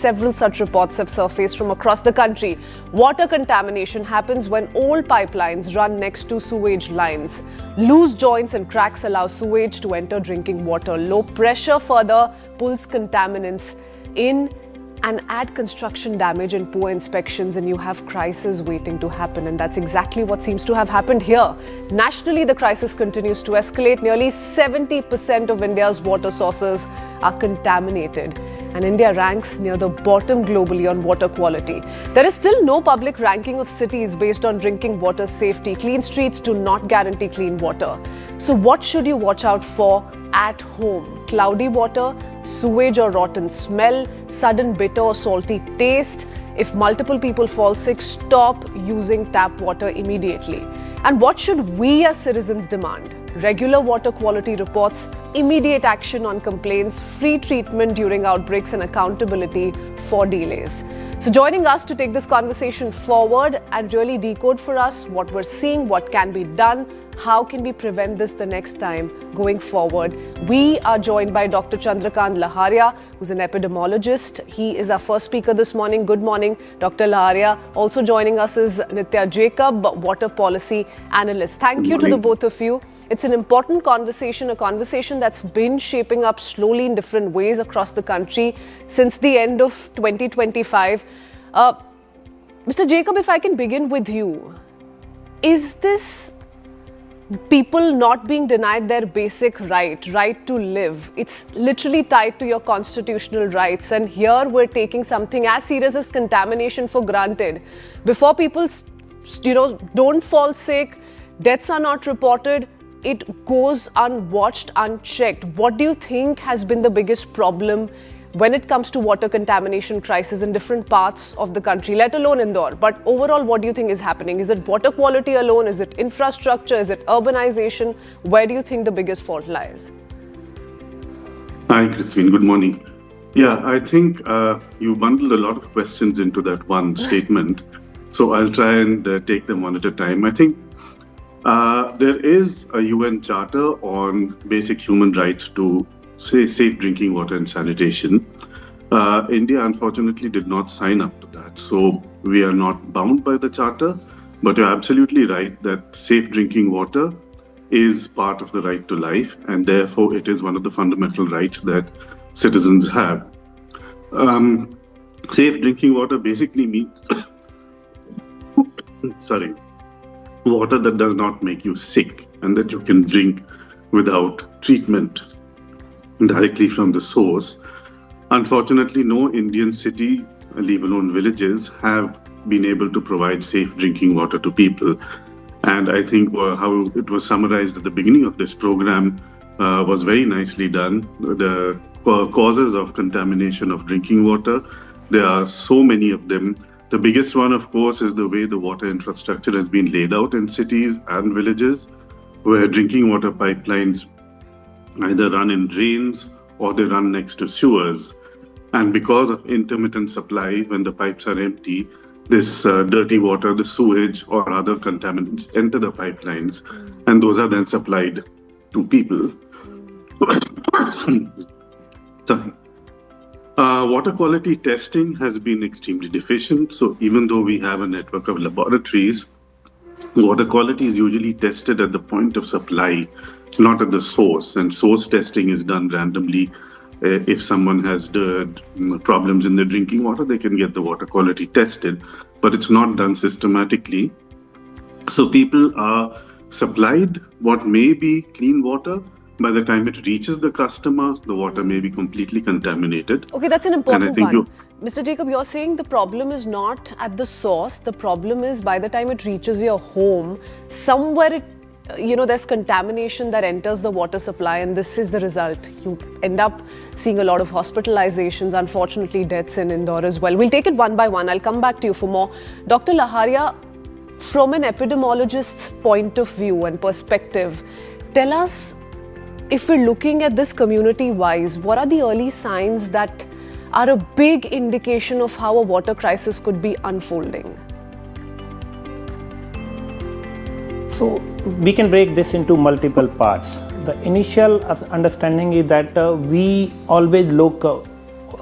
several such reports have surfaced from across the country. Water contamination happens when old pipelines run next to sewage lines. Loose joints and cracks allow sewage to enter drinking water. Low pressure further pulls contaminants in and add construction damage and poor inspections, and you have crisis waiting to happen. And that's exactly what seems to have happened here. Nationally, the crisis continues to escalate. Nearly 70% of India's water sources are contaminated, and India ranks near the bottom globally on water quality. There is still no public ranking of cities based on drinking water safety. Clean streets do not guarantee clean water. So what should you watch out for at home? Cloudy water, sewage or rotten smell, sudden bitter or salty taste. If multiple people fall sick, stop using tap water immediately. And what should we as citizens demand? Regular water quality reports, immediate action on complaints, free treatment during outbreaks, and accountability for delays. So joining us to take this conversation forward and really decode for us what we're seeing, what can be done, how can we prevent this the next time going forward? We are joined by Dr. Chandrakant Laharia, who's an epidemiologist. He is our first speaker this morning. Good morning, Dr. Laharia. Also joining us is Nitya Jacob, water policy analyst. Thank you to the both of you. It's an important conversation, a conversation that's been shaping up slowly in different ways across the country since the end of 2025. Mr. Jacob, if I can begin with you, is this people not being denied their basic right to live? It's literally tied to your constitutional rights, and here we're taking something as serious as contamination for granted. Before people, don't fall sick, deaths are not reported, it goes unwatched, unchecked. What do you think has been the biggest problem when it comes to water contamination crisis in different parts of the country, let alone Indore? But overall, what do you think is happening? Is it water quality alone? Is it infrastructure? Is it urbanization? Where do you think the biggest fault lies? Hi, Christine. Good morning. Yeah, I think you bundled a lot of questions into that one statement. So I'll try and take them one at a time. I think there is a UN Charter on basic human rights to safe drinking water and sanitation. India, unfortunately, did not sign up to that. So we are not bound by the charter, but you're absolutely right that safe drinking water is part of the right to life, and therefore it is one of the fundamental rights that citizens have. Safe drinking water basically means water that does not make you sick and that you can drink without treatment directly from the source. Unfortunately, no Indian city, leave alone villages, have been able to provide safe drinking water to people. And I think how it was summarized at the beginning of this program was very nicely done. The causes of contamination of drinking water, there are so many of them. The biggest one, of course, is the way the water infrastructure has been laid out in cities and villages, where drinking water pipelines either run in drains or they run next to sewers. And because of intermittent supply, when the pipes are empty, this dirty water, the sewage or other contaminants enter the pipelines, and those are then supplied to people. Sorry. Water quality testing has been extremely deficient. So even though we have a network of laboratories, water quality is usually tested at the point of supply, not at the source. And source testing is done randomly. If someone has the problems in their drinking water, they can get the water quality tested, but it's not done systematically. So people are supplied what may be clean water. By the time it reaches the customer, the water may be completely contaminated. Okay, that's an important one. Mr. Jacob, you're saying the problem is not at the source. The problem is by the time it reaches your home, somewhere there's contamination that enters the water supply, and this is the result. You end up seeing a lot of hospitalizations, unfortunately deaths in Indore as well. We'll take it one by one. I'll come back to you for more. Dr. Laharia, from an epidemiologist's point of view and perspective, tell us, if we're looking at this community-wise, what are the early signs that are a big indication of how a water crisis could be unfolding? So we can break this into multiple parts. The initial understanding is that we always look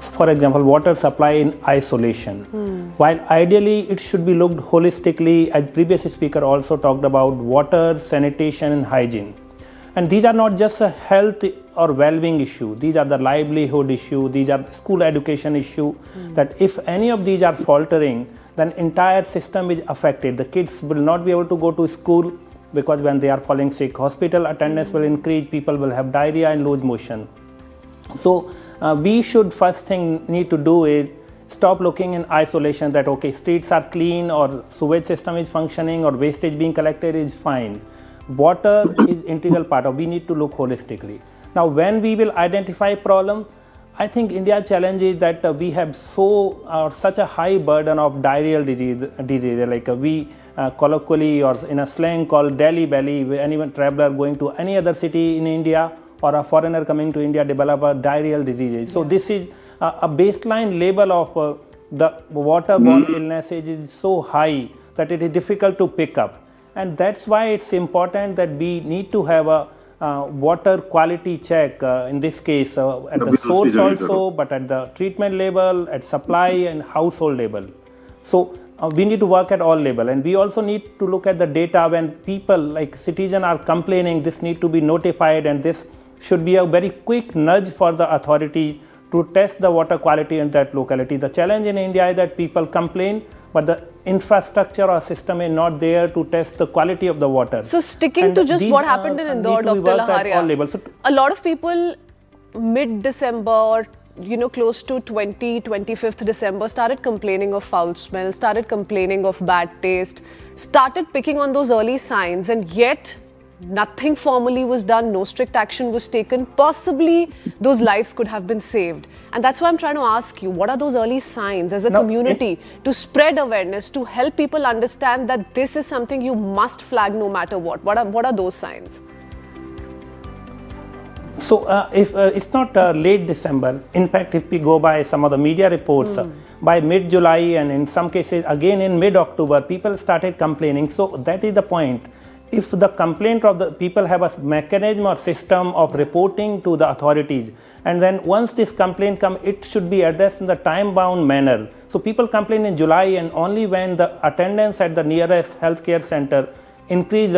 for example, water supply in isolation. While ideally it should be looked holistically, as previous speaker also talked about water, sanitation and hygiene. And these are not just a health or well-being issue, these are the livelihood issue, these are school education issue, that if any of these are faltering, then entire system is affected. The kids will not be able to go to school because when they are falling sick, hospital attendance will increase, people will have diarrhea and lose motion. So we should first thing need to do is stop looking in isolation that okay, streets are clean or sewage system is functioning or wastage being collected is fine. Water is integral part of, we need to look holistically. Now when we will identify problem, I think India's challenge is that we have such a high burden of diarrheal disease like we colloquially or in a slang called Delhi belly, where anyone traveler going to any other city in India or a foreigner coming to India develop a diarrheal disease. So this is a baseline level of the waterborne illness is so high that it is difficult to pick up. And that's why it's important that we need to have a water quality check in this case at the source also, but at the treatment level, at supply and household level. So we need to work at all level, and we also need to look at the data when people like citizens are complaining. This need to be notified, and this should be a very quick nudge for the authority to test the water quality in that locality. The challenge in India is that people complain, but the infrastructure or system is not there to test the quality of the water. So sticking to just what happened in Indore, Dr. Laharia, So a lot of people mid-December or close to 25th December started complaining of foul smell, started complaining of bad taste, started picking on those early signs, and yet nothing formally was done, no strict action was taken. Possibly those lives could have been saved. And that's why I'm trying to ask you, what are those early signs as a community to spread awareness, to help people understand that this is something you must flag no matter what? What are those signs? So if it's not late December, in fact, if we go by some of the media reports, by mid-July and in some cases again in mid-October, people started complaining. So that is the point. If the complaint of the people have a mechanism or system of reporting to the authorities, and then once this complaint comes, it should be addressed in the time-bound manner. So people complain in July, and only when the attendance at the nearest healthcare center increased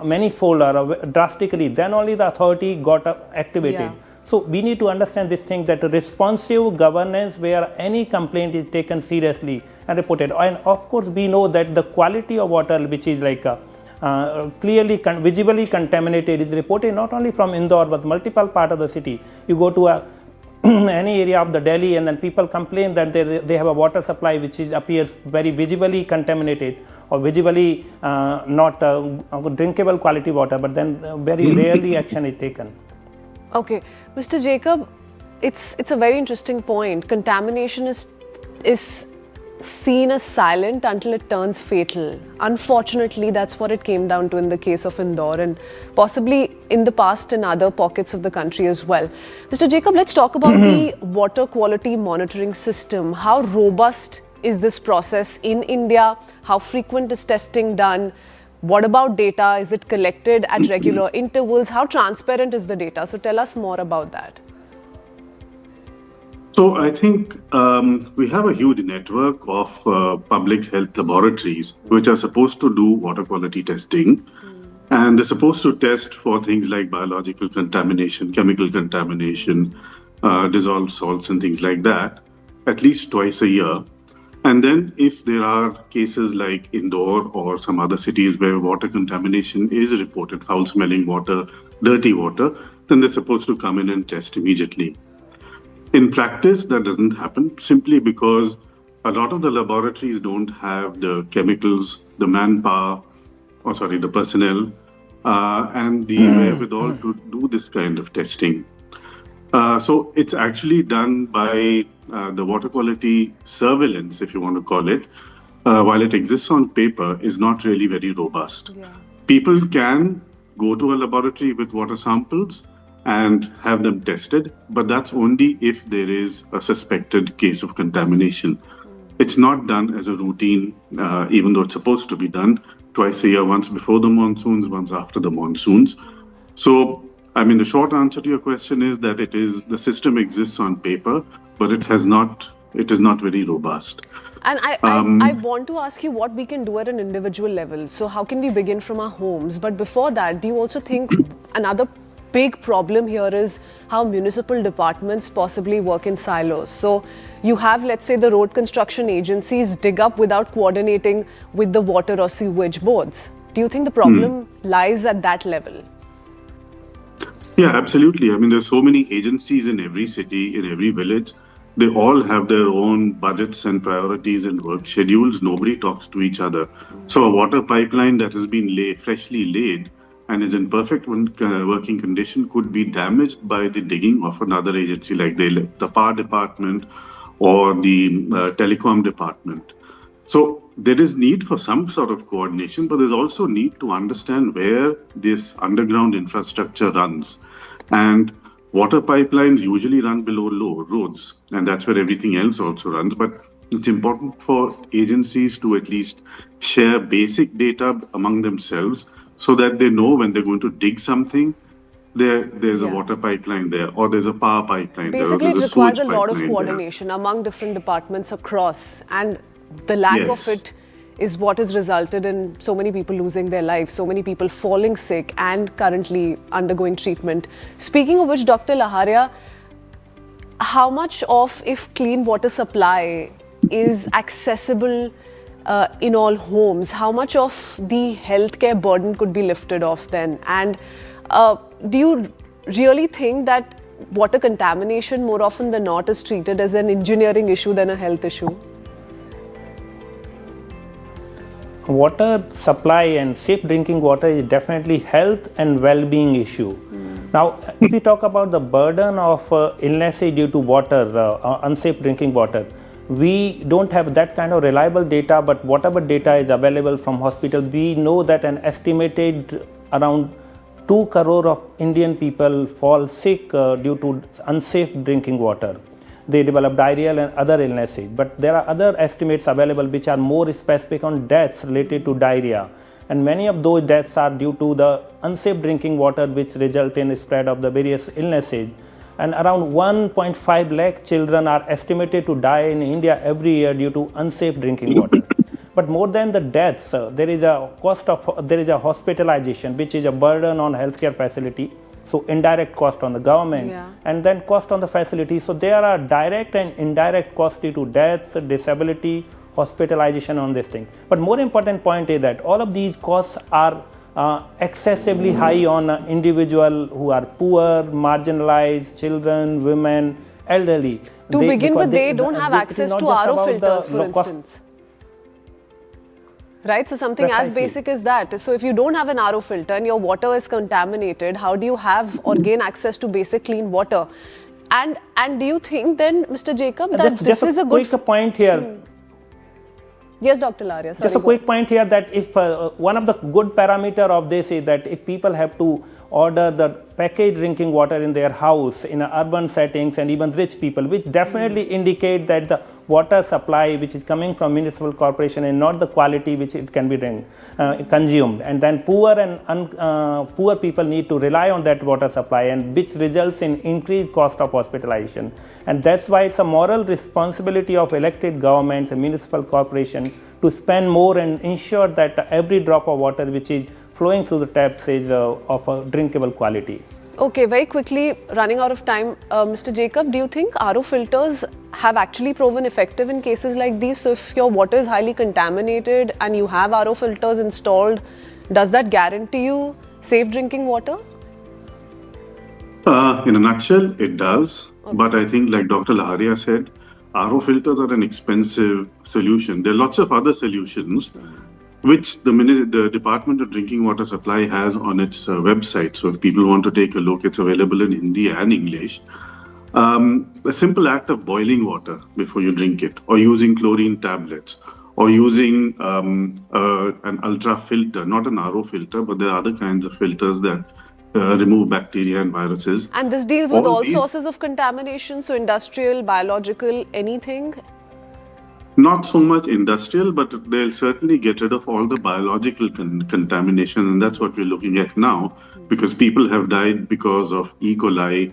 manifold or drastically, then only the authority got activated. Yeah. So we need to understand this thing, that responsive governance where any complaint is taken seriously and reported. And of course we know that the quality of water, which is like clearly visibly contaminated, is reported not only from Indore but multiple part of the city. You go to any area of the Delhi and then people complain that they have a water supply which appears very visibly contaminated or visibly not drinkable quality water, but then very rarely action is taken. Okay, Mr. Jacob, it's a very interesting point. Contamination is seen as silent until it turns fatal. Unfortunately, that's what it came down to in the case of Indore, and possibly in the past in other pockets of the country as well. Mr. Jacob, let's talk about the water quality monitoring system. How robust is this process in India? How frequent is testing done? What about data? Is it collected at regular intervals? How transparent is the data? So tell us more about that. So I think we have a huge network of public health laboratories which are supposed to do water quality testing. And they're supposed to test for things like biological contamination, chemical contamination, dissolved salts and things like that, at least twice a year. And then if there are cases like Indore or some other cities where water contamination is reported, foul smelling water, dirty water, then they're supposed to come in and test immediately. In practice, that doesn't happen simply because a lot of the laboratories don't have the chemicals, the manpower, the personnel, and the wherewithal to do this kind of testing. So it's actually done by the water quality surveillance, if you want to call it, while it exists on paper, is not really very robust. Yeah. People can go to a laboratory with water samples and have them tested, but that's only if there is a suspected case of contamination. It's not done as a routine, even though it's supposed to be done twice a year, once before the monsoons, once after the monsoons. So, I mean, the short answer to your question is that the system exists on paper, but it is not very robust. And I want to ask you what we can do at an individual level. So how can we begin from our homes? But before that, do you also think another big problem here is how municipal departments possibly work in silos? So you have, let's say, the road construction agencies dig up without coordinating with the water or sewage boards. Do you think the problem lies at that level? Yeah, absolutely. I mean, there's so many agencies in every city, in every village. They all have their own budgets and priorities and work schedules. Nobody talks to each other. So a water pipeline that has been freshly laid and is in perfect working condition could be damaged by the digging of another agency like the power department or the telecom department. So there is need for some sort of coordination, but there's also need to understand where this underground infrastructure runs. And water pipelines usually run below low roads, and that's where everything else also runs. But it's important for agencies to at least share basic data among themselves so that they know when they're going to dig something, there's a water pipeline there, or there's a power pipeline there. Basically, it requires a lot of coordination among different departments across, and the lack of it is what has resulted in so many people losing their lives, so many people falling sick and currently undergoing treatment. Speaking of which, Dr. Laharia, how much of, if clean water supply is accessible in all homes, how much of the healthcare burden could be lifted off then? And do you really think that water contamination more often than not is treated as an engineering issue than a health issue? Water supply and safe drinking water is definitely health and well-being issue. Now, if we talk about the burden of illnesses due to water, unsafe drinking water, we don't have that kind of reliable data, but whatever data is available from hospitals, we know that an estimated around 2 crore of Indian people fall sick due to unsafe drinking water. They develop diarrhea and other illnesses. But there are other estimates available which are more specific on deaths related to diarrhea. And many of those deaths are due to the unsafe drinking water, which result in the spread of the various illnesses. And around 1.5 lakh children are estimated to die in India every year due to unsafe drinking water. But more than the deaths, there is a hospitalization, which is a burden on healthcare facility. So indirect cost on the government, and then cost on the facility. So there are direct and indirect costs due to deaths, disability, hospitalization on this thing. But more important point is that all of these costs are excessively high on individuals who are poor, marginalized, children, women, elderly. To begin with, they don't have access to RO filters, for instance. Right, so something as basic as that. So if you don't have an RO filter and your water is contaminated, how do you have or gain access to basic clean water? And do you think then, Mr. Jacob, that this is a good point here? Yes, Dr. Laharia. Sorry, just a quick point here that if one of the good parameter of this is that if people have to order the packaged drinking water in their house in urban settings and even rich people, which definitely indicate that the water supply which is coming from municipal corporation and not the quality which it can be consumed, and then poor people need to rely on that water supply, and which results in increased cost of hospitalization. And that's why it's a moral responsibility of elected governments and municipal corporation to spend more and ensure that every drop of water which is flowing through the taps is of a drinkable quality. Okay, very quickly, running out of time, Mr. Jacob, do you think RO filters have actually proven effective in cases like these? So if your water is highly contaminated and you have RO filters installed, does that guarantee you safe drinking water? In a nutshell, it does. Okay. But I think, like Dr. Laharia said, RO filters are an expensive solution. There are lots of other solutions which the Department of Drinking Water Supply has on its website. So if people want to take a look, it's available in Hindi and English. A simple act of boiling water before you drink it, or using chlorine tablets, or using an ultra filter, not an RO filter, but there are other kinds of filters that remove bacteria and viruses. And this deals with all sources of contamination, so industrial, biological, anything? Not so much industrial, but they'll certainly get rid of all the biological contamination, and that's what we're looking at now, because people have died because of E. coli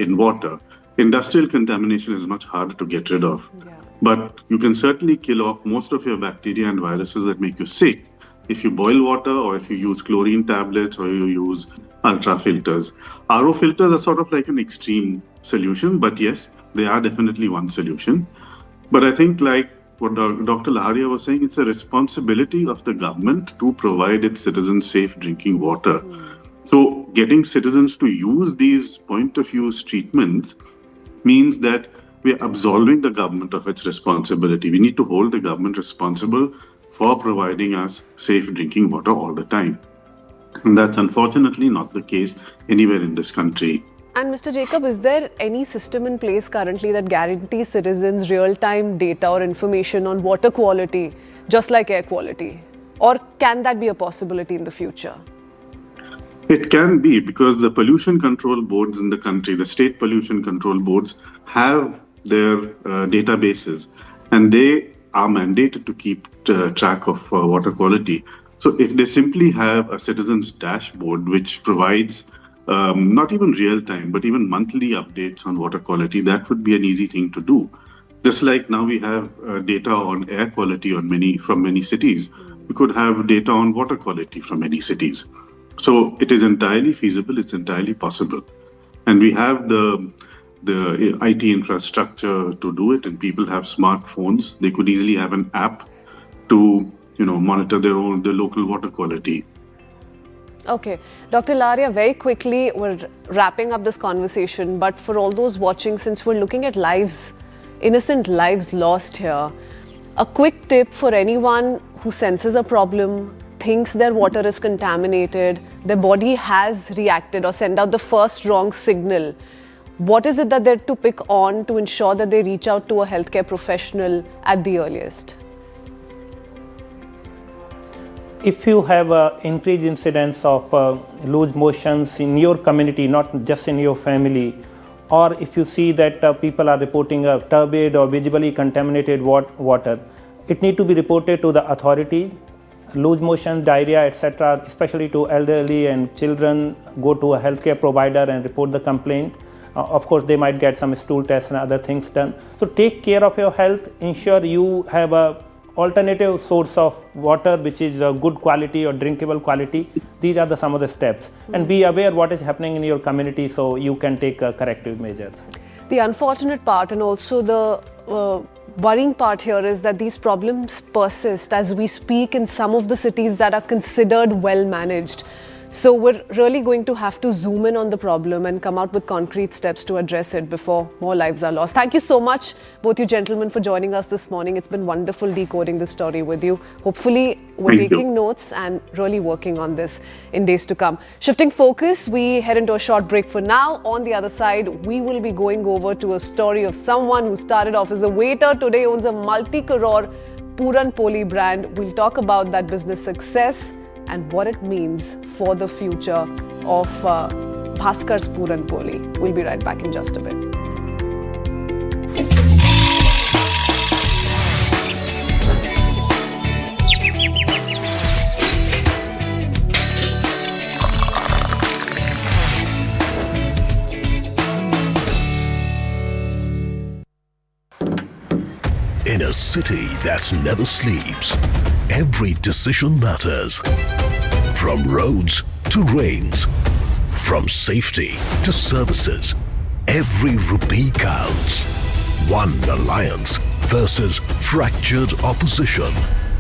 in water. Industrial contamination is much harder to get rid of. Yeah. But you can certainly kill off most of your bacteria and viruses that make you sick if you boil water, or if you use chlorine tablets, or you use ultra filters. RO filters are sort of like an extreme solution, but yes, they are definitely one solution. But I think, like what Dr. Laharia was saying, it's a responsibility of the government to provide its citizens safe drinking water. So getting citizens to use these point-of-use treatments means that we are absolving the government of its responsibility. We need to hold the government responsible for providing us safe drinking water all the time. And that's unfortunately not the case anywhere in this country. And Mr. Jacob, is there any system in place currently that guarantees citizens real-time data or information on water quality, just like air quality? Or can that be a possibility in the future? It can be, because the pollution control boards in the country, the state pollution control boards, have their databases, and they are mandated to keep track of water quality. So if they simply have a citizens dashboard which provides not even real time, but even monthly updates on water quality, that would be an easy thing to do. Just like now we have data on air quality from many cities, we could have data on water quality from many cities. So it is entirely feasible, it's entirely possible. And we have the IT infrastructure to do it, and people have smartphones. They could easily have an app to monitor the local water quality. Okay. Dr. Laharia, very quickly, we're wrapping up this conversation, but for all those watching, since we're looking at lives, innocent lives lost here, a quick tip for anyone who senses a problem, thinks their water is contaminated, their body has reacted or sent out the first wrong signal. What is it that they're to pick on to ensure that they reach out to a healthcare professional at the earliest? If you have increased incidence of loose motions in your community, not just in your family, or if you see that people are reporting a turbid or visibly contaminated water, it needs to be reported to the authorities. Loose motion, diarrhea, etc., especially to elderly and children, go to a healthcare provider and report the complaint. Of course, they might get some stool tests and other things done. So take care of your health, ensure you have a alternative source of water which is good quality or drinkable quality. These are some of the steps. And be aware what is happening in your community so you can take corrective measures. The unfortunate part and also the worrying part here is that these problems persist as we speak in some of the cities that are considered well managed. So we're really going to have to zoom in on the problem and come out with concrete steps to address it before more lives are lost. Thank you so much, both you gentlemen, for joining us this morning. It's been wonderful decoding this story with you. Hopefully, we're taking notes and really working on this in days to come. Shifting focus, we head into a short break for now. On the other side, we will be going over to a story of someone who started off as a waiter, today owns a multi-crore Puranpoli brand. We'll talk about that business success and what it means for the future of Bhaskar's Puranpoli. We'll be right back in just a bit. In a city that never sleeps, every decision matters. From roads to rains, from safety to services, every rupee counts. One alliance versus fractured opposition.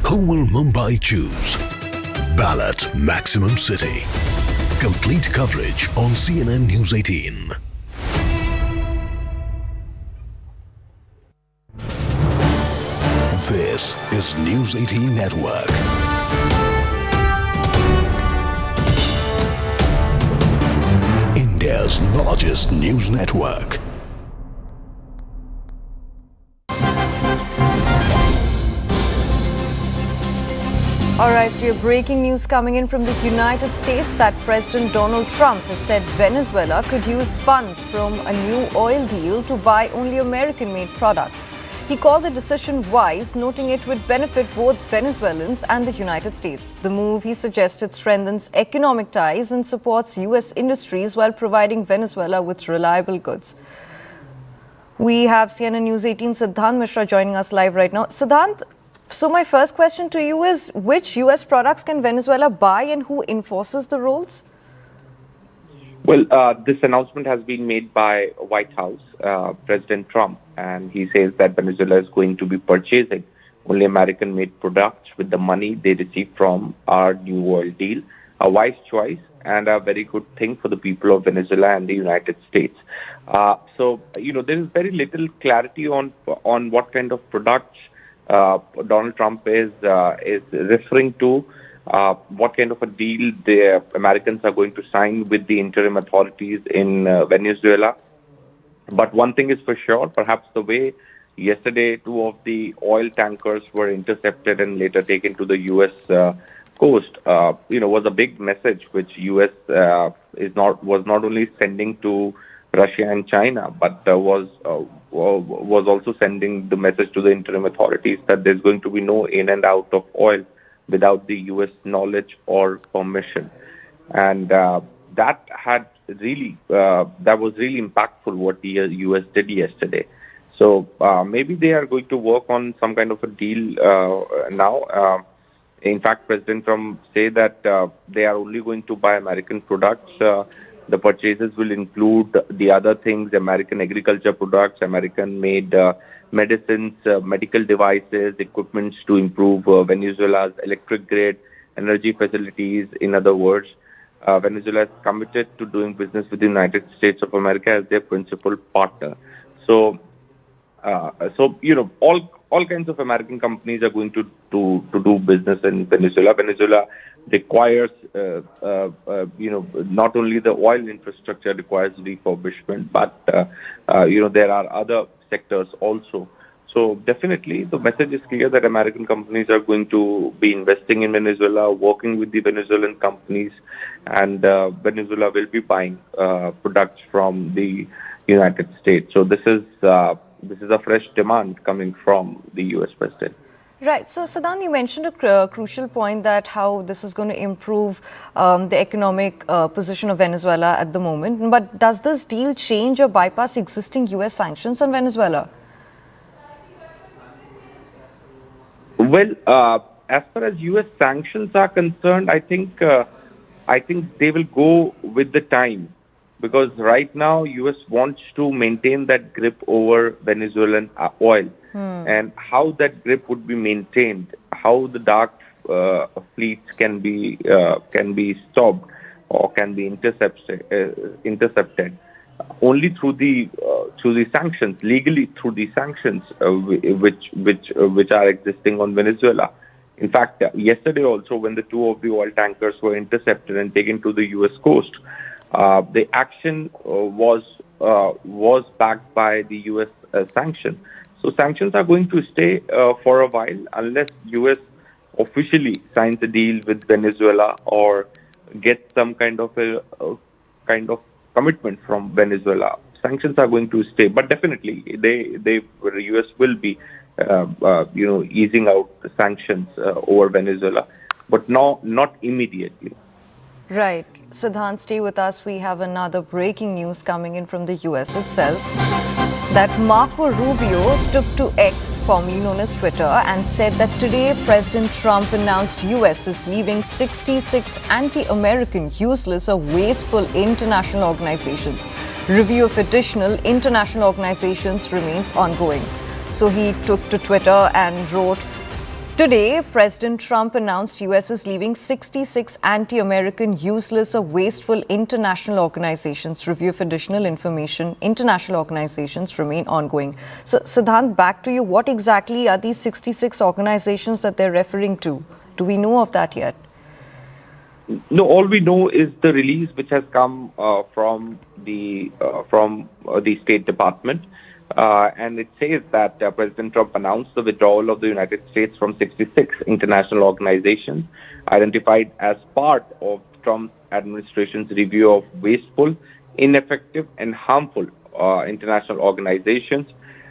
Who will Mumbai choose? Ballot Maximum City. Complete coverage on CNN News 18. This is News 18 Network. India's largest news network. Alright, so we have breaking news coming in from the United States that President Donald Trump has said Venezuela could use funds from a new oil deal to buy only American-made products. He called the decision wise, noting it would benefit both Venezuelans and the United States. The move, he suggested, strengthens economic ties and supports U.S. industries while providing Venezuela with reliable goods. We have CNN News 18 Siddhant Mishra joining us live right now. Siddhant, so my first question to you is, which US products can Venezuela buy and who enforces the rules? Well, this announcement has been made by White House, President Trump, and he says that Venezuela is going to be purchasing only American-made products with the money they receive from our new oil deal. A wise choice and a very good thing for the people of Venezuela and the United States. There is very little clarity on what kind of products Donald Trump is referring to. What kind of a deal the Americans are going to sign with the interim authorities in Venezuela. But one thing is for sure, perhaps the way yesterday 2 of the oil tankers were intercepted and later taken to the U.S. Coast, was a big message which U.S. was not only sending to Russia and China, but was also sending the message to the interim authorities that there's going to be no in and out of oil without the U.S. knowledge or permission. And that was really impactful what the U.S. did yesterday. So maybe they are going to work on some kind of a deal now. In fact, President Trump said that they are only going to buy American products. The purchases will include the other things, American agriculture products, American-made medicines, medical devices, equipments to improve Venezuela's electric grid, energy facilities. In other words, Venezuela is committed to doing business with the United States of America as their principal partner. So all kinds of American companies are going to do business in Venezuela. Venezuela requires, not only the oil infrastructure requires refurbishment, but there are other sectors also. So definitely the message is clear that American companies are going to be investing in Venezuela, working with the Venezuelan companies, and Venezuela will be buying products from the United States. So this is a fresh demand coming from the U.S. president. Right. So, Siddhant, you mentioned a crucial point that how this is going to improve the economic position of Venezuela at the moment. But does this deal change or bypass existing U.S. sanctions on Venezuela? Well, as far as U.S. sanctions are concerned, I think they will go with the time. Because right now, U.S. wants to maintain that grip over Venezuelan oil. And how that grip would be maintained, how the dark fleets can be stopped or can be intercepted only through the sanctions, legally through the sanctions which are existing on Venezuela. In fact, yesterday also, when the 2 of the oil tankers were intercepted and taken to the U.S. coast, the action was backed by the U.S. sanction. So sanctions are going to stay for a while unless U.S. officially signs a deal with Venezuela or gets some kind of commitment from Venezuela. Sanctions are going to stay, but definitely the U.S. will be easing out the sanctions over Venezuela, but not immediately. Right. Siddhant, stay with us. We have another breaking news coming in from the US itself. That Marco Rubio took to X, formerly known as Twitter, and said that today President Trump announced US is leaving 66 anti-American, useless or wasteful international organizations. Review of additional international organizations remains ongoing. So he took to Twitter and wrote, today, President Trump announced US is leaving 66 anti-American, useless or wasteful international organizations. Review of additional information. International organizations remain ongoing. So, Siddhant, back to you. What exactly are these 66 organizations that they're referring to? Do we know of that yet? No, all we know is the release which has come from the State Department. And it says that President Trump announced the withdrawal of the United States from 66 international organizations identified as part of Trump administration's review of wasteful, ineffective, and harmful international organizations.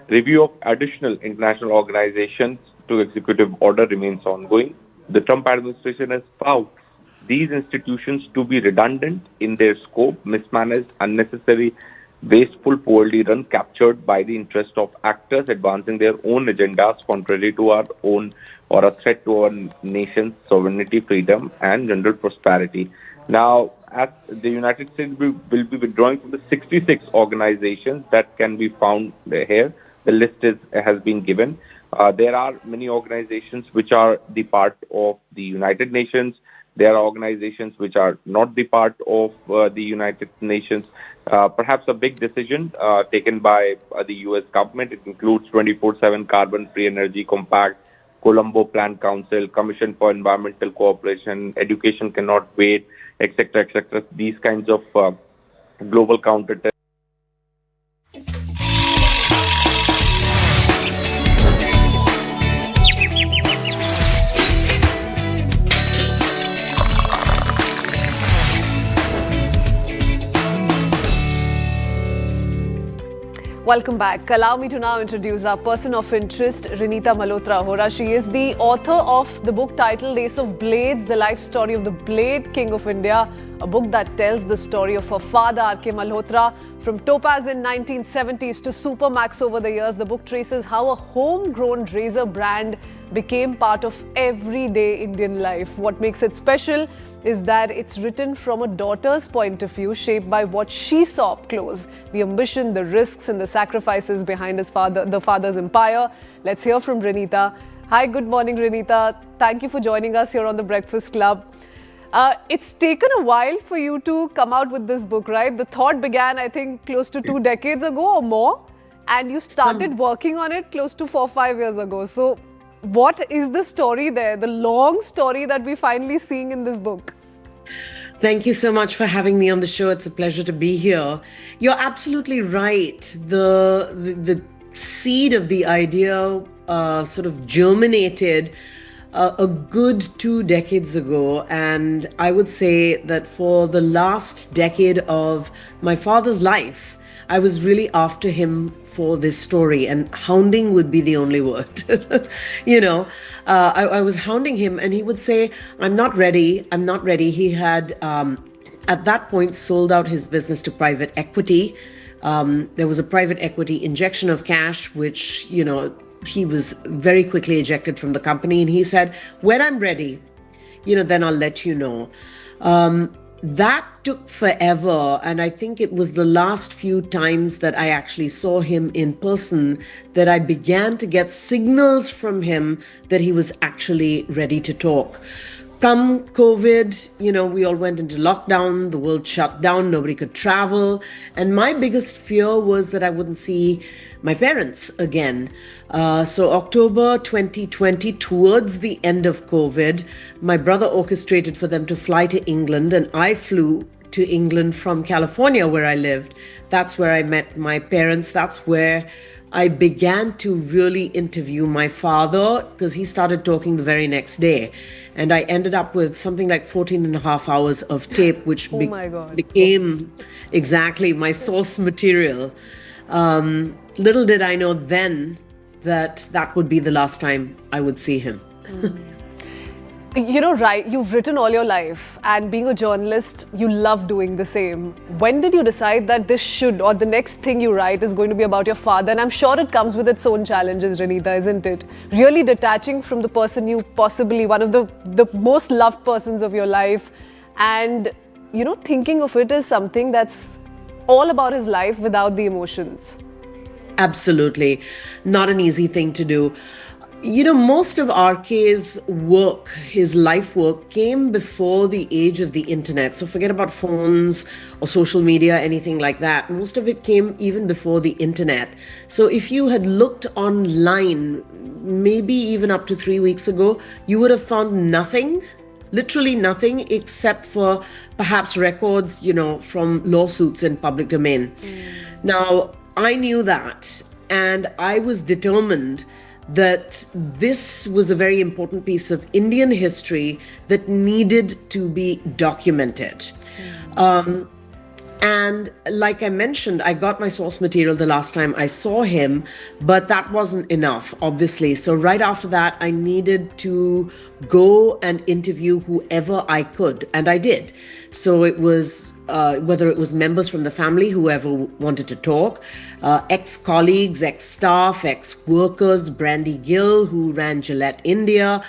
Review of additional international organizations to executive order remains ongoing. The Trump administration has found these institutions to be redundant in their scope, mismanaged, unnecessary, wasteful, poorly run, captured by the interest of actors advancing their own agendas contrary to our own or a threat to our nation's sovereignty, freedom, and general prosperity. Now, as the United States will be withdrawing from the 66 organizations that can be found here, the list has been given. There are many organizations which are the part of the United Nations. There are organizations which are not the part of the United Nations. Perhaps a big decision taken by the US government. It includes 24/7 Carbon-Free Energy Compact, Colombo Plan Council, Commission for Environmental Cooperation, Education Cannot Wait, etc., etc. These kinds of global counter. Welcome back. Allow me to now introduce our person of interest, Rinita Malhotra Hora. She is the author of the book titled Ace of Blades, the life story of the Blade King of India, a book that tells the story of her father, R.K. Malhotra, from Topaz in 1970s to Supermax over the years. The book traces how a homegrown razor brand became part of everyday Indian life. What makes it special is that it's written from a daughter's point of view, shaped by what she saw up close, the ambition, the risks and the sacrifices behind the father's empire. Let's hear from Rinita. Hi, good morning, Rinita. Thank you for joining us here on The Breakfast Club. It's taken a while for you to come out with this book, right? The thought began, I think, close to 2 decades ago or more, and you started working on it close to 4 or 5 years ago. So what is the story there, the long story that we're finally seeing in this book? Thank you so much for having me on the show. It's a pleasure to be here. You're absolutely right. The seed of the idea sort of germinated a good 2 decades ago. And I would say that for the last decade of my father's life, I was really after him for this story, and hounding would be the only word. I was hounding him, and he would say, I'm not ready. He had, at that point, sold out his business to private equity. There was a private equity injection of cash, which, he was very quickly ejected from the company. And he said, when I'm ready, then I'll let you know. That took forever, and I think it was the last few times that I actually saw him in person that I began to get signals from him that he was actually ready to talk. Come COVID, we all went into lockdown, the world shut down, nobody could travel. And my biggest fear was that I wouldn't see my parents again. So October 2020, towards the end of COVID, my brother orchestrated for them to fly to England, and I flew to England from California, where I lived. That's where I met my parents. That's where I began to really interview my father, because he started talking the very next day. And I ended up with something like 14 and a half hours of tape, which became exactly my source material. Little did I know then that would be the last time I would see him. Right, you've written all your life, and being a journalist, you love doing the same. When did you decide that the next thing you write is going to be about your father? And I'm sure it comes with its own challenges, Rinita, isn't it? Really detaching from the person you possibly, one of the most loved persons of your life, and, thinking of it as something that's all about his life without the emotions. Absolutely. Not an easy thing to do. Most of RK's work, his life work, came before the age of the internet. So forget about phones or social media, anything like that. Most of it came even before the internet. So if you had looked online, maybe even up to 3 weeks ago, you would have found nothing, literally nothing, except for perhaps records, from lawsuits in public domain. Now, I knew that, and I was determined that this was a very important piece of Indian history that needed to be documented. And like I mentioned, I got my source material the last time I saw him, but that wasn't enough, obviously. So right after that, I needed to go and interview whoever I could, and I did. So it was whether it was members from the family, whoever wanted to talk, ex-colleagues, ex-staff, ex-workers, Brandy Gill, who ran Gillette India,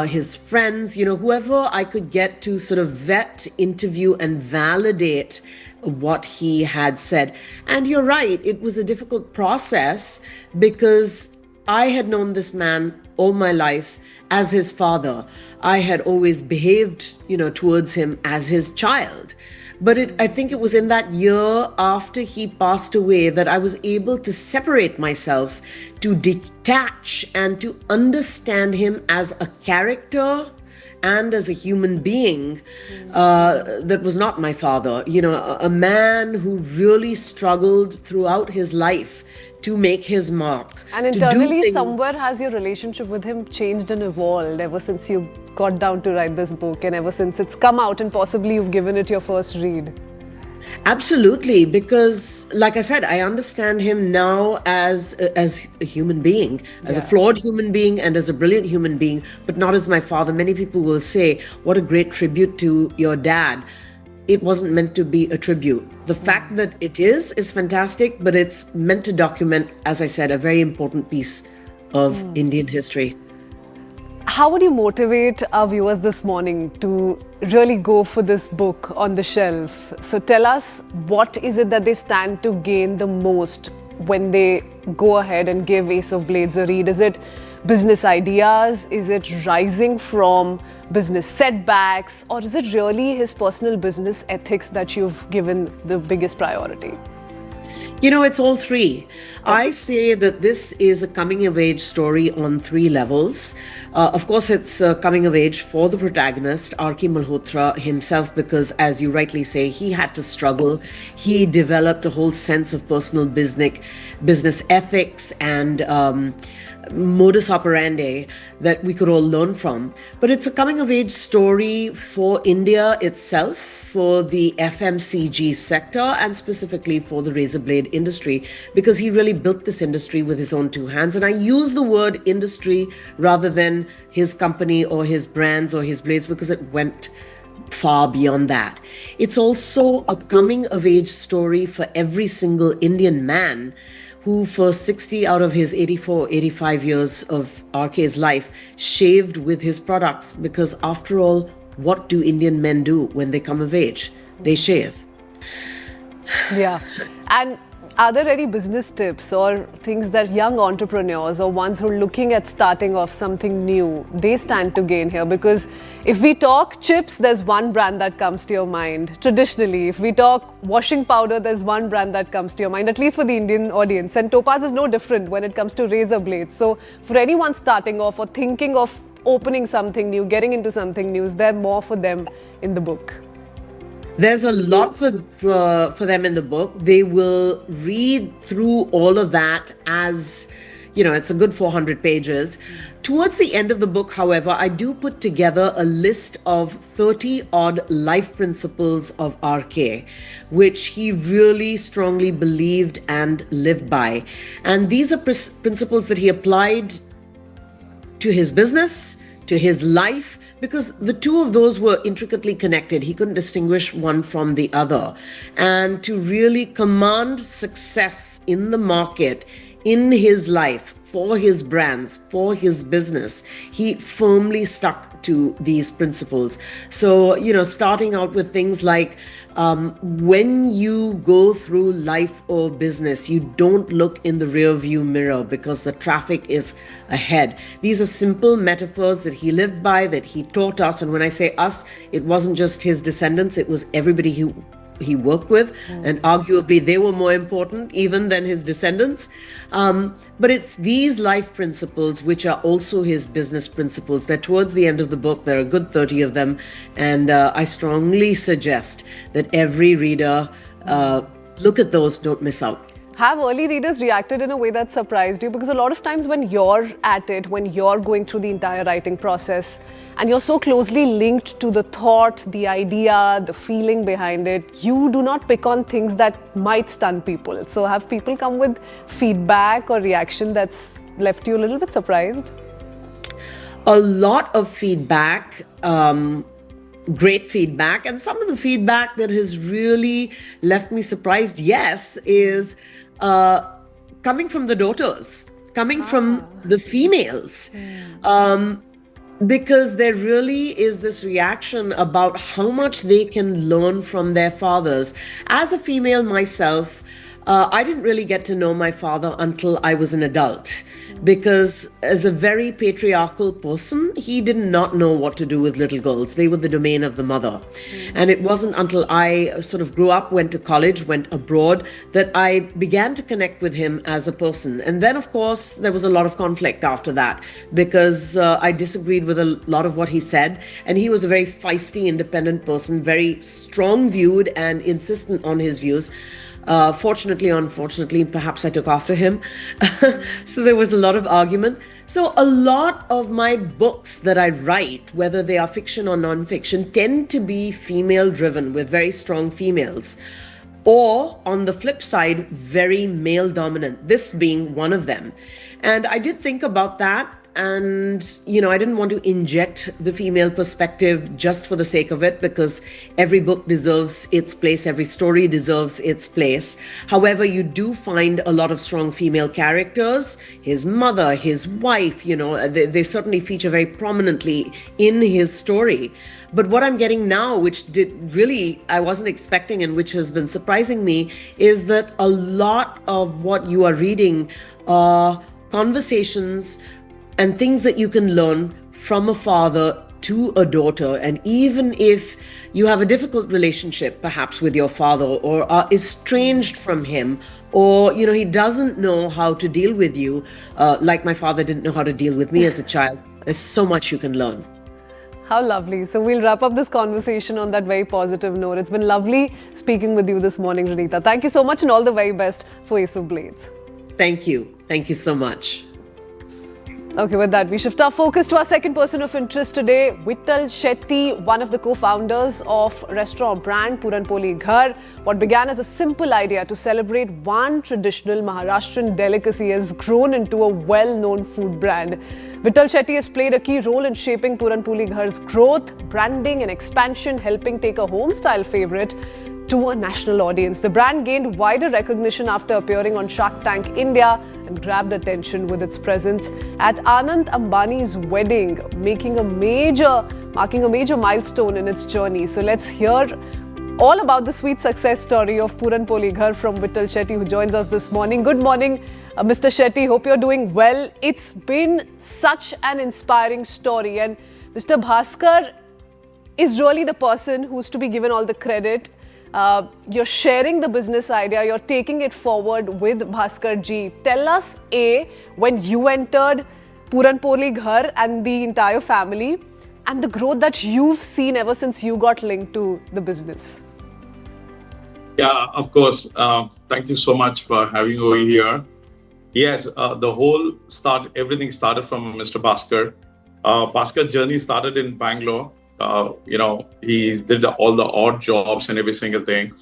his friends, whoever I could get to sort of vet, interview, and validate what he had said. And you're right, it was a difficult process because I had known this man all my life as his father. I had always behaved, towards him as his child. But I think it was in that year after he passed away that I was able to separate myself, to detach and to understand him as a character and as a human being that was not my father. A man who really struggled throughout his life to make his mark. And internally, somewhere has your relationship with him changed and evolved ever since you got down to write this book and ever since it's come out and possibly you've given it your first read? Absolutely, because like I said, I understand him now as a human being, as a flawed human being and as a brilliant human being, but not as my father. Many people will say, what a great tribute to your dad. It wasn't meant to be a tribute. The fact that it is fantastic, but it's meant to document, as I said, a very important piece of Indian history. How would you motivate our viewers this morning to really go for this book on the shelf? So tell us, what is it that they stand to gain the most when they go ahead and give Ace of Blades a read? Is it business ideas? Is it rising from business setbacks? Or is it really his personal business ethics that you've given the biggest priority? It's all three. I say that this is a coming of age story on three levels. Of course, it's a coming of age for the protagonist, R.K. Malhotra himself, because as you rightly say, he had to struggle. He developed a whole sense of personal business ethics and modus operandi that we could all learn from. But it's a coming of age story for India itself, for the FMCG sector, and specifically for the razor blade industry, because he really built this industry with his own two hands. And I use the word industry rather than his company or his brands or his blades, because it went far beyond that. It's also a coming of age story for every single Indian man who for 60 out of his 84, 85 years of RK's life shaved with his products, because after all, what do Indian men do when they come of age? They shave. Yeah. And are there any business tips or things that young entrepreneurs or ones who are looking at starting off something new, they stand to gain here? Because if we talk chips, there's one brand that comes to your mind. Traditionally, if we talk washing powder, there's one brand that comes to your mind, at least for the Indian audience. And Topaz is no different when it comes to razor blades. So for anyone starting off or thinking of opening something new, getting into something new, is there more for them in the book? There's a lot for them in the book. They will read through all of that as, it's a good 400 pages. Towards the end of the book, however, I do put together a list of 30-odd life principles of RK, which he really strongly believed and lived by. And these are principles that he applied to his business, to his life, because the two of those were intricately connected. He couldn't distinguish one from the other. And to really command success in the market, in his life, for his brands, for his business, he firmly stuck to these principles. So, starting out with things like, when you go through life or business, you don't look in the rear view mirror because the traffic is ahead. These are simple metaphors that he lived by, that he taught us. And when I say us, it wasn't just his descendants, it was everybody he worked with, and arguably they were more important even than his descendants. But it's these life principles which are also his business principles, that towards the end of the book, there are a good 30 of them. And I strongly suggest that every reader look at those, don't miss out. Have early readers reacted in a way that surprised you? Because a lot of times when you're at it, when you're going through the entire writing process and you're so closely linked to the thought, the idea, the feeling behind it, you do not pick on things that might stun people. So have people come with feedback or reaction that's left you a little bit surprised? A lot of feedback, great feedback, and some of the feedback that has really left me surprised, yes, is coming from the daughters, coming from the females. Because there really is this reaction about how much they can learn from their fathers. As a female myself, I didn't really get to know my father until I was an adult, because as a very patriarchal person, he did not know what to do with little girls. They were the domain of the mother. And it wasn't until I sort of grew up, went to college, went abroad, that I began to connect with him as a person. And then, of course, there was a lot of conflict after that, because I disagreed with a lot of what he said. And he was a very feisty, independent person, very strong-viewed and insistent on his views. Fortunately, unfortunately, perhaps I took after him. So there was a lot of argument. So a lot of my books that I write, whether they are fiction or non-fiction, tend to be female-driven with very strong females. Or, on the flip side, very male-dominant, this being one of them. And I did think about that. And, I didn't want to inject the female perspective just for the sake of it, because every book deserves its place, every story deserves its place. However, you do find a lot of strong female characters. His mother, his wife, they certainly feature very prominently in his story. But what I'm getting now, which I wasn't expecting and which has been surprising me, is that a lot of what you are reading are conversations and things that you can learn from a father to a daughter. And even if you have a difficult relationship, perhaps with your father, or are estranged from him, or, he doesn't know how to deal with you, like my father didn't know how to deal with me as a child, there's so much you can learn. How lovely. So we'll wrap up this conversation on that very positive note. It's been lovely speaking with you this morning, Ranita. Thank you so much and all the very best for Ace of Blades. Thank you. Thank you so much. Okay, with that, we shift our focus to our second person of interest today, Vittal Shetty, one of the co-founders of restaurant brand Puranpoli Ghar. What began as a simple idea to celebrate one traditional Maharashtrian delicacy has grown into a well-known food brand. Vittal Shetty has played a key role in shaping Puranpoli Ghar's growth, branding and expansion, helping take a home-style favorite to a national audience. The brand gained wider recognition after appearing on Shark Tank India and grabbed attention with its presence at Anand Ambani's wedding, marking a major milestone in its journey. So let's hear all about the sweet success story of Puranpoli Ghar from Vittal Shetty, who joins us this morning. Good morning, Mr. Shetty. Hope you're doing well. It's been such an inspiring story, and Mr. Bhaskar is really the person who's to be given all the credit. You're sharing the business idea, you're taking it forward with Bhaskar ji. Tell us, when you entered Puranpoli Ghar and the entire family, and the growth that you've seen ever since you got linked to the business. Yeah, of course. Thank you so much for having me over here. Yes, everything started from Mr. Bhaskar. Bhaskar's journey started in Bangalore. He did all the odd jobs and every single thing.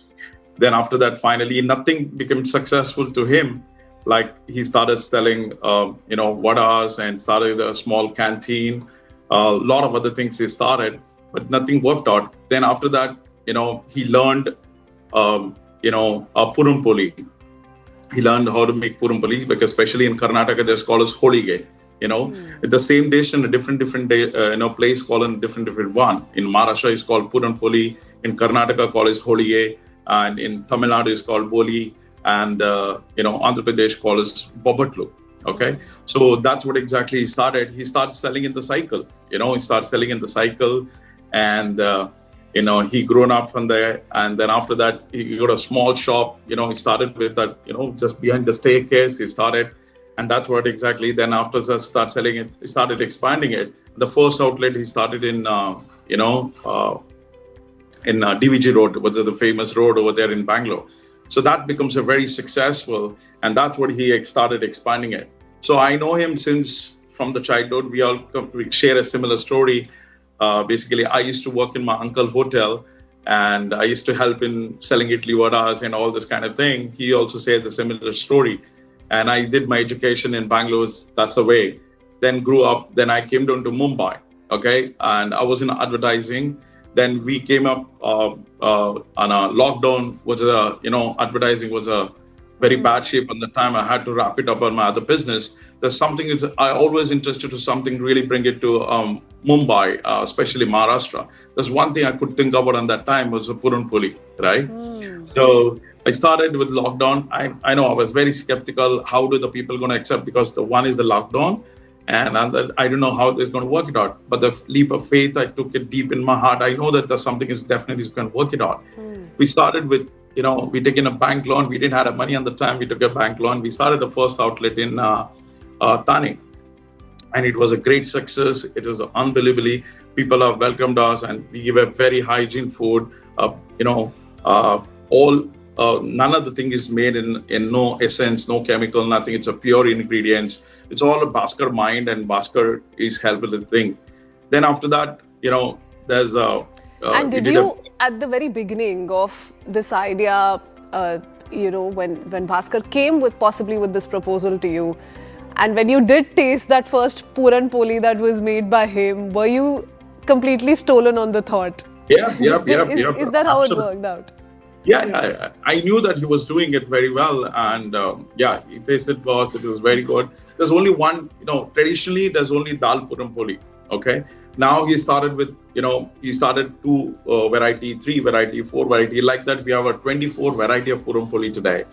Then after that, finally, nothing became successful to him. Like he started selling, vadas and started a small canteen. A lot of other things he started, but nothing worked out. Then after that, he learned, Puranpoli. He learned how to make Puranpoli, because especially in Karnataka, there's called as Holige. It's the same dish in a different day, place called a different one. In Maharashtra, it's called Puranpoli. In Karnataka, called as Holige. And in Tamil Nadu, it's called Boli. And, Andhra Pradesh, called as Bobatlu. Okay. So that's what exactly he started. He started selling in the cycle, and, he grown up from there. And then after that, he got a small shop. He started with that, just behind the staircase, he started. And that's what exactly, then after that, start selling it, he started expanding it. The first outlet he started in, DVG Road, which is the famous road over there in Bangalore. So that becomes a very successful, and that's what he started expanding it. So I know him since from the childhood. We share a similar story. Basically, I used to work in my uncle's hotel, and I used to help in selling idli vadas and all this kind of thing. He also says a similar story. And I did my education in Bangalore. That's the way. Then grew up. Then I came down to Mumbai. Okay, and I was in advertising. Then we came up on a lockdown. Advertising was a very bad shape at the time. I had to wrap it up on my other business. There's something I always interested to something really bring it to Mumbai, especially Maharashtra. There's one thing I could think about at that time was a Puranpoli, right? So I started with lockdown. I know I was very skeptical. How do the people going to accept? Because the one is the lockdown, and I don't know how it's going to work it out. But the leap of faith, I took it deep in my heart. I know that there's something is definitely going to work it out. We started with, we taken a bank loan. We didn't have money at the time. We took a bank loan. We started the first outlet in Thane. And it was a great success. It was unbelievably, people have welcomed us, and we give a very hygiene food. None of the thing is made in no essence, no chemical, nothing. It's a pure ingredients. It's all a Bhaskar mind, and Bhaskar is helping the thing. Then after that, there's a... and did you, at the very beginning of this idea, when Bhaskar came possibly with this proposal to you, and when you did taste that first Puranpoli that was made by him, were you completely stolen on the thought? Yeah. Is that how it worked out? Yeah. I knew that he was doing it very well, and he tasted it was very good. There's only one, traditionally there's only dal Puranpoli. Okay. Now he started with, he started 2 variety, 3 variety, 4 variety. Like that, we have a 24 variety of Puranpoli today.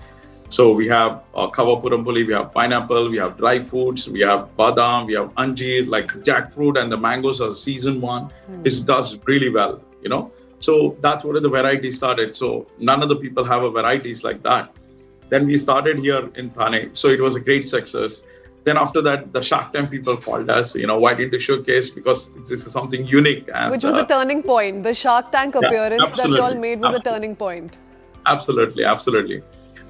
So we have kava Puranpoli, we have pineapple, we have dry fruits, we have badam, we have anjeer, like jackfruit, and the mangoes are season one. It does really well, So that's where the variety started. So none of the people have a varieties like that. Then we started here in Thane. So it was a great success. Then after that, the Shark Tank people called us, why didn't you showcase? Because this is something unique. And, which was a turning point. The Shark Tank appearance that you all made was a turning point. Absolutely.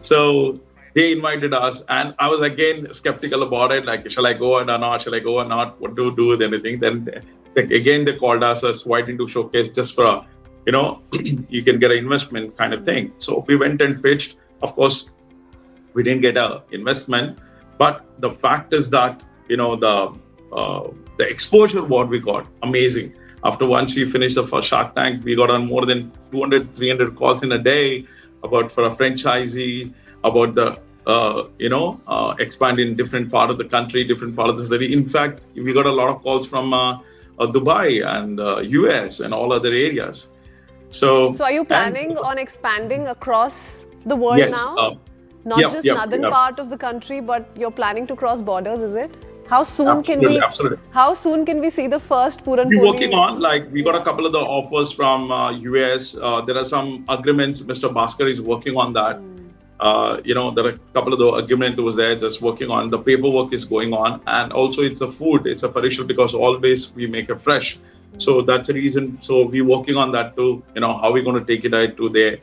So they invited us, and I was again skeptical about it. Like, shall I go or not? Shall I go or not? What to do with anything? Then again, they called us, why didn't you showcase just for you can get an investment kind of thing. So we went and pitched. Of course, we didn't get an investment, but the fact is that, the exposure what we got, amazing. After once we finished the first Shark Tank, we got on more than 200, 300 calls in a day about for a franchisee, about the, expand in different part of the country, different part of the city. In fact, we got a lot of calls from Dubai and US and all other areas. So are you planning on expanding across the world now? Not just northern part of the country, but you're planning to cross borders, is it? How soon can we see the first Puranpoli? We're working on, we got a couple of the offers from US. There are some agreements. Mr. Bhaskar is working on that. There are a couple of the agreement was there, just working on. The paperwork is going on, and also it's a food. It's a perishable because always we make it fresh. So that's the reason. So we're working on that too. How we're going to take it out to there.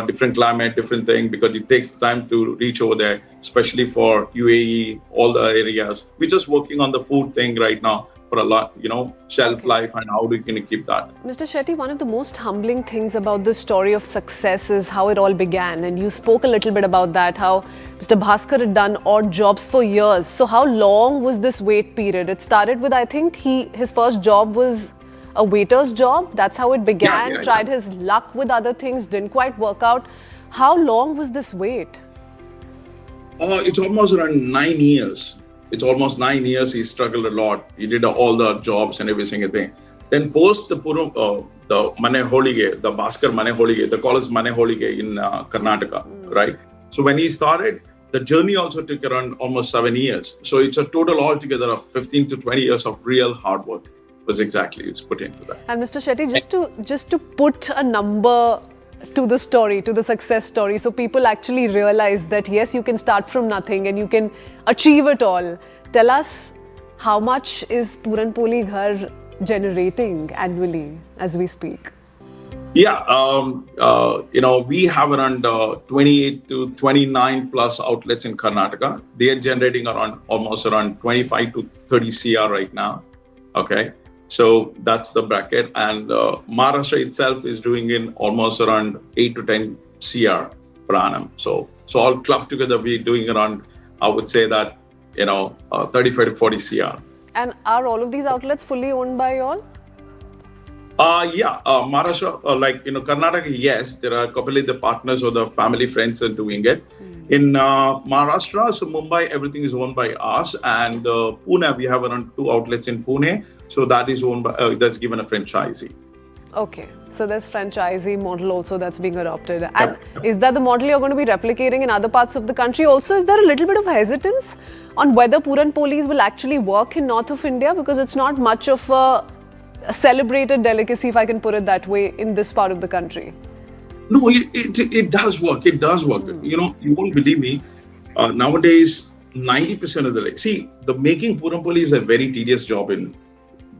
Different climate, different thing, because it takes time to reach over there, especially for UAE, all the areas. We're just working on the food thing right now for a lot, shelf life and how we can keep that. Mr. Shetty, one of the most humbling things about this story of success is how it all began. And you spoke a little bit about that, how Mr. Bhaskar had done odd jobs for years. So how long was this wait period? It started with, I think, his first job was a waiter's job. That's how it began. Tried his luck with other things, didn't quite work out. How long was this wait? It's almost around 9 years. It's almost 9 years. He struggled a lot. He did all the jobs and every single thing. Then post the Mane Holige, the Bhaskar Mane Holige, they call us Mane Holige in Karnataka, right? So when he started, the journey also took around almost 7 years. So it's a total altogether of 15 to 20 years of real hard work. Was exactly is put into that. And Mr. Shetty, just to put a number to the story, to the success story, so people actually realize that yes, you can start from nothing and you can achieve it all. Tell us, how much is Puranpoli Ghar generating annually as we speak? Yeah, we have around 28 to 29 plus outlets in Karnataka. They are generating almost around 25 to 30 CR right now. Okay, so that's the bracket, and Maharashtra itself is doing in almost around 8 to 10 CR per annum. So all clubbed together, we're doing around, I would say that 35 to 40 CR. And are all of these outlets fully owned by you all? Maharashtra, Karnataka, yes, there are a couple of the partners or the family friends are doing it. In Maharashtra, so Mumbai, everything is owned by us, and Pune, we have around 2 outlets in Pune, so that is owned by, that's given a franchisee. Okay, so there's franchisee model also that's being adopted. And is that the model you're going to be replicating in other parts of the country? Also, is there a little bit of hesitance on whether Puranpolis will actually work in north of India, because it's not much of a celebrated delicacy, if I can put it that way, in this part of the country? No, it does work. It does work. You won't believe me. Nowadays, 90% of the making Puranpoli is a very tedious job in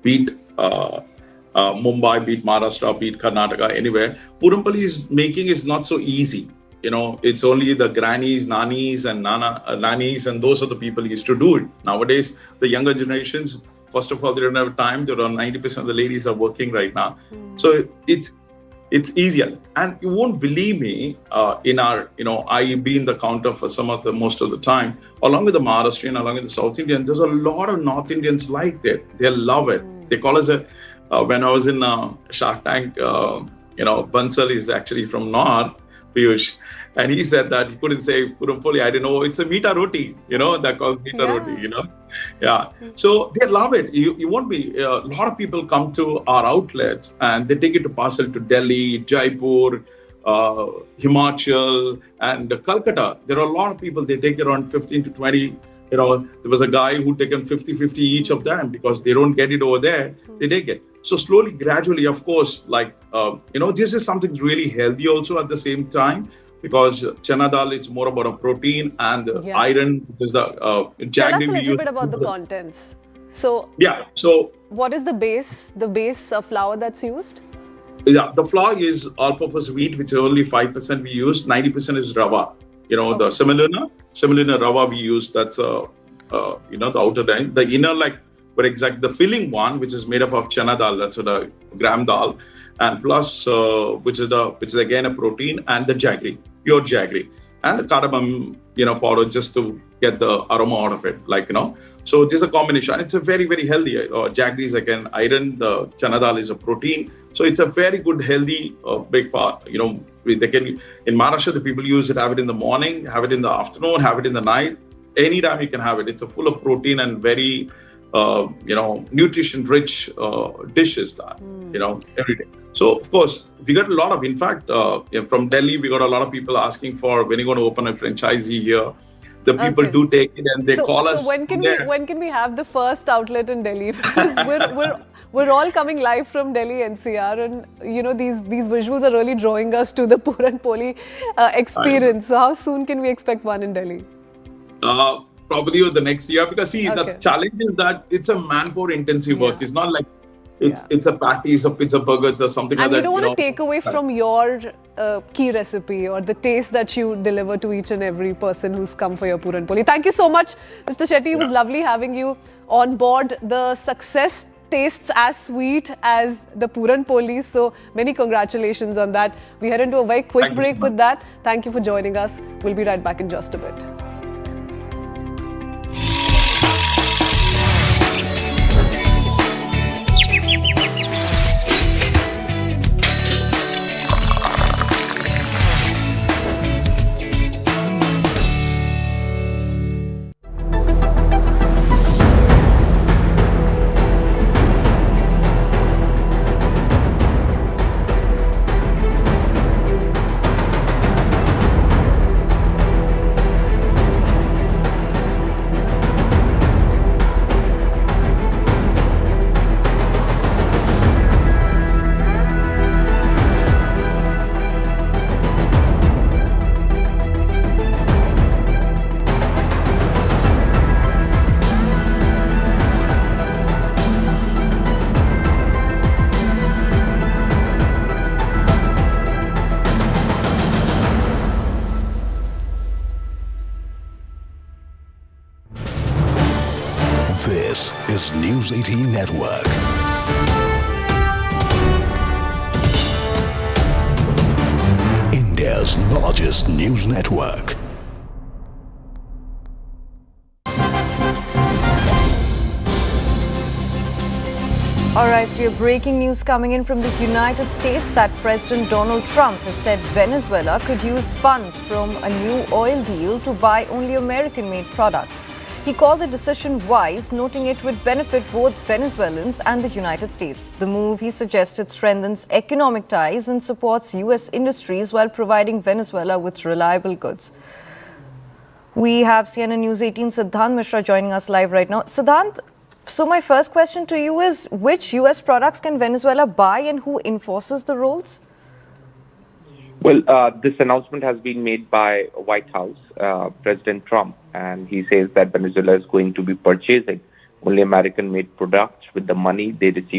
beat Mumbai, beat Maharashtra, beat Karnataka, anywhere. Puranpoli's making is not so easy. It's only the grannies, nannies, and nannies, and those are the people who used to do it. Nowadays, the younger generations, first of all, they don't have time. There are 90% of the ladies are working right now. So it's easier. And you won't believe me, in our, I be in the counter for most of the time, along with the Maharashtrian, along with the South Indian, there's a lot of North Indians like that. They love it. They call us when I was in Shark Tank, Bansal is actually from North, Piyush. And he said that he couldn't say Puranpoli. I didn't know it's a meeta roti, that calls meeta roti, Yeah. So they love it. You won't be, a lot of people come to our outlets and they take it to parcel to Delhi, Jaipur, Himachal, and Calcutta. There are a lot of people, they take around 15 to 20. There was a guy who taken 50 each of them because they don't get it over there. They take it. So slowly, gradually, of course, this is something really healthy also at the same time, because chana dal is more about a protein and iron, which is the jaggery. Tell us a little bit about the contents. So what is the base flour that's used? Yeah, the flour is all-purpose wheat, which is only 5% we use. 90% is rava. The semolina rava we use. That's the outer line. The inner, the filling one, which is made up of chana dal. That's the gram dal, and plus which is again a protein, and the jaggery, pure jaggery, and the cardamom powder, just to get the aroma out of it, So this is a combination, and it's a very, very healthy. Jaggery is again iron. The chana dal is a protein, so it's a very good healthy breakfast. They can, in Maharashtra, the people use it, have it in the morning, have it in the afternoon, have it in the night. Anytime you can have it. It's a full of protein and very nutrition-rich dishes every day. So, of course, we got a lot of, in fact, from Delhi, we got a lot of people asking for when you're going to open a franchisee here. The people do take it and they call us. So when can we have the first outlet in Delhi? Because we're all coming live from Delhi NCR, and these visuals are really drawing us to the Puranpoli experience. So how soon can we expect one in Delhi? Probably over the next year, because the challenge is that it's a manpower intensive work. It's not like it's a patties or pizza burgers or something like that. And you don't want to take away from your key recipe or the taste that you deliver to each and every person who's come for your Puranpoli. Thank you so much, Mr. Shetty. It was lovely having you on board. The success tastes as sweet as the Puranpoli, so many congratulations on that. We head into a very quick break with that. Thank you for joining us. We'll be right back in just a bit. Network. India's largest news network. All right, so we have breaking news coming in from the United States that President Donald Trump has said Venezuela could use funds from a new oil deal to buy only American-made products. He called the decision wise, noting it would benefit both Venezuelans and the United States. The move, he suggested, strengthens economic ties and supports U.S. industries while providing Venezuela with reliable goods. We have CNN News 18 Siddhant Mishra joining us live right now. Siddhant, so my first question to you is, which U.S. products can Venezuela buy and who enforces the rules? Well, this announcement has been made by White House, President Trump, and he says that Venezuela is going to be purchasing only American-made products with the money they receive